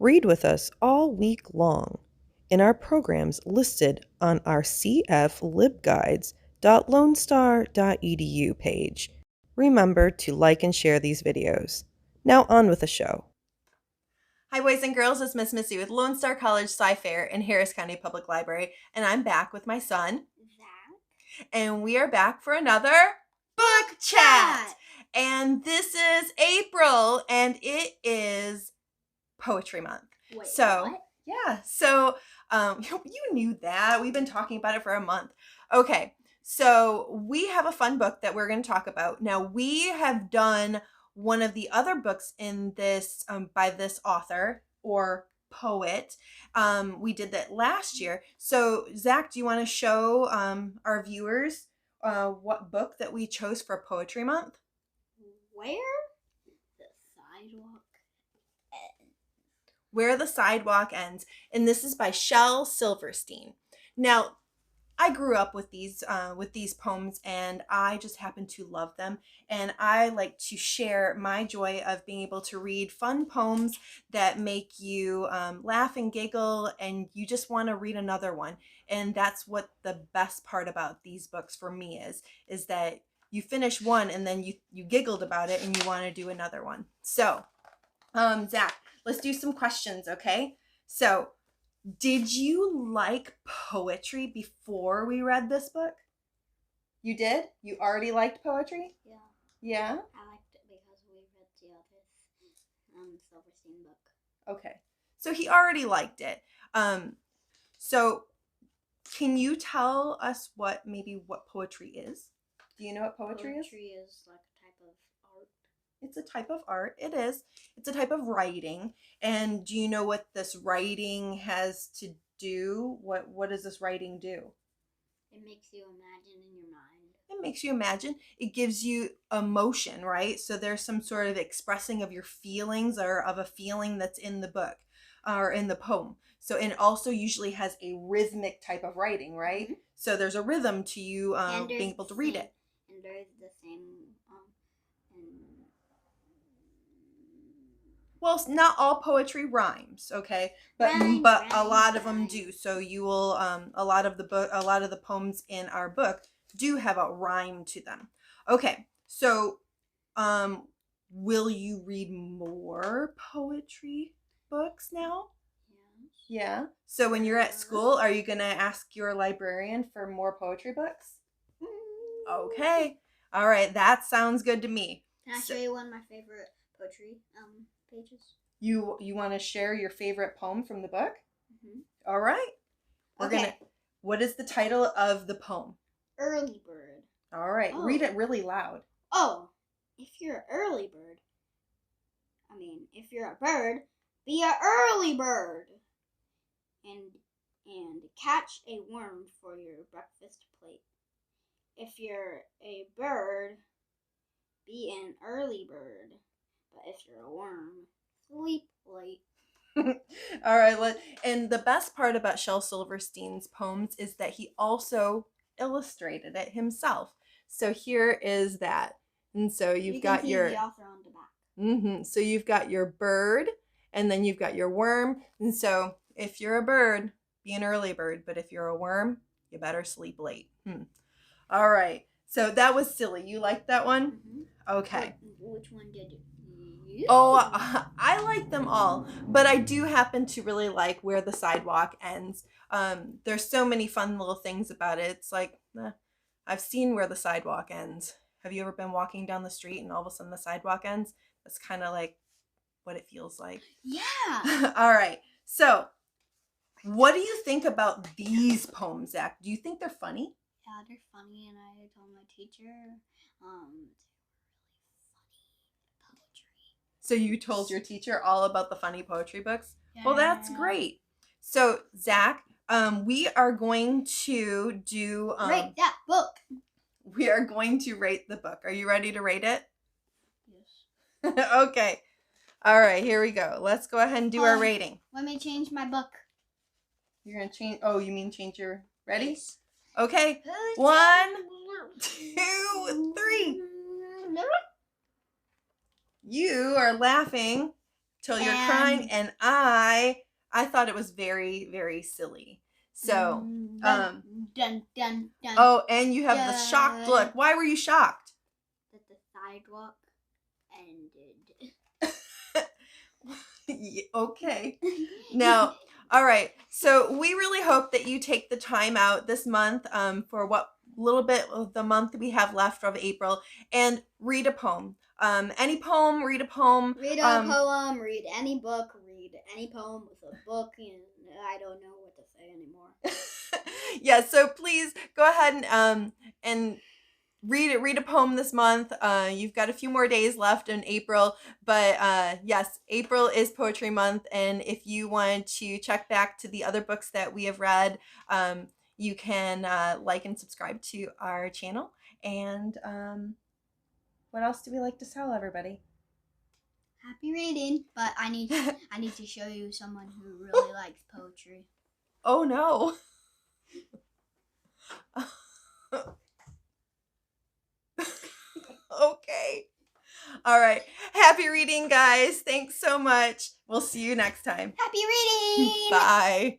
Read with us all week long in our programs listed on our cflibguides.lonestar.edu page. Remember to like and share these videos. Now on with the show. Hi boys and girls, it's Miss Missy with Lone Star College Sci-Fair in Harris County Public Library, and I'm back with my son, Zack. And we are back for another book chat. And this is April, and it is Poetry Month. Wait, so what? Yeah, so you knew that. We've been talking about it for a month. Okay, so we have a fun book that we're going to talk about. Now, we have done one of the other books in this by this author or poet. We did that last year. So, Zach, do you want to show our viewers what book that we chose for Poetry Month? Where the sidewalk ends. Where the Sidewalk Ends. And this is by Shel Silverstein. Now, I grew up with these poems, and I just happen to love them. And I like to share my joy of being able to read fun poems that make you laugh and giggle, and you just want to read another one. And that's what the best part about these books for me is that you finish one and then you giggled about it and you want to do another one. So, Zach, let's do some questions, okay? So, did you like poetry before we read this book? You did? You already liked poetry? Yeah. Yeah? I liked it because we read the other Silverstein book. Okay. So he already liked it. So can you tell us what poetry is? Do you know what poetry is? Poetry is like a type of art. It's a type of art. It is. It's a type of writing. And do you know what this writing has to do? What does this writing do? It makes you imagine in your mind. It makes you imagine. It gives you emotion, right? So there's some sort of expressing of your feelings or of a feeling that's in the book or in the poem. So it also usually has a rhythmic type of writing, right? Mm-hmm. So there's a rhythm to you being able to read it. And there's the same Well, not all poetry rhymes, okay, but a lot of them do. So you will a lot of the poems in our book do have a rhyme to them. Okay, so will you read more poetry books now? Yeah. So when you're at school, are you gonna ask your librarian for more poetry books? Okay. All right. That sounds good to me. Can I show you one of my favorite poetry pages? You want to share your favorite poem from the book? Mm-hmm. All right. What is the title of the poem? Early Bird. All right. Oh. Read it really loud. Oh, if you're an early bird, if you're a bird, be an early bird. And catch a worm for your breakfast plate. If you're a bird, be an early bird. But if you're a worm, sleep late. All right. And the best part about Shel Silverstein's poems is that he also illustrated it himself. So here is that. And so you've got your the author on the back. Mm-hmm. So you've got your bird, and then you've got your worm. And so if you're a bird, be an early bird. But if you're a worm, you better sleep late. All right. So that was silly. You liked that one? Mm-hmm. Okay. Which one did you? Oh, I like them all, but I do happen to really like Where the Sidewalk Ends. There's so many fun little things about it. It's like, I've seen Where the Sidewalk Ends. Have you ever been walking down the street and all of a sudden the sidewalk ends? That's kind of like what it feels like. Yeah. All right. So, what do you think about these poems, Zach? Do you think they're funny? Yeah, they're funny, and I told my teacher, So you told your teacher all about the funny poetry books? Yeah. Well, that's great. So, Zach, we are going to do... rate that book. We are going to rate the book. Are you ready to rate it? Yes. Okay. All right, here we go. Let's go ahead and do our rating. Let me change my book. You're going to change... Oh, you mean change your... Ready? Yes. Okay. 1, 2, 3. You are laughing till you're crying, and I thought it was very, very silly. So, dun, dun, dun, dun, oh, and you have the shocked look. Why were you shocked? that the sidewalk ended. Okay. Now, all right. So we really hope that you take the time out this month for what little bit of the month we have left of April and read a poem. Any poem, read a poem. Read a poem, read any book, read any poem with a book, and I don't know what to say anymore. Yeah, so please go ahead and read a poem this month. You've got a few more days left in April, but yes, April is poetry month, and if you want to check back to the other books that we have read, you can like and subscribe to our channel. And what else do we like to tell everybody? Happy reading, but I need to show you someone who really likes poetry. Oh no. Okay. All right. Happy reading, guys. Thanks so much. We'll see you next time. Happy reading! Bye.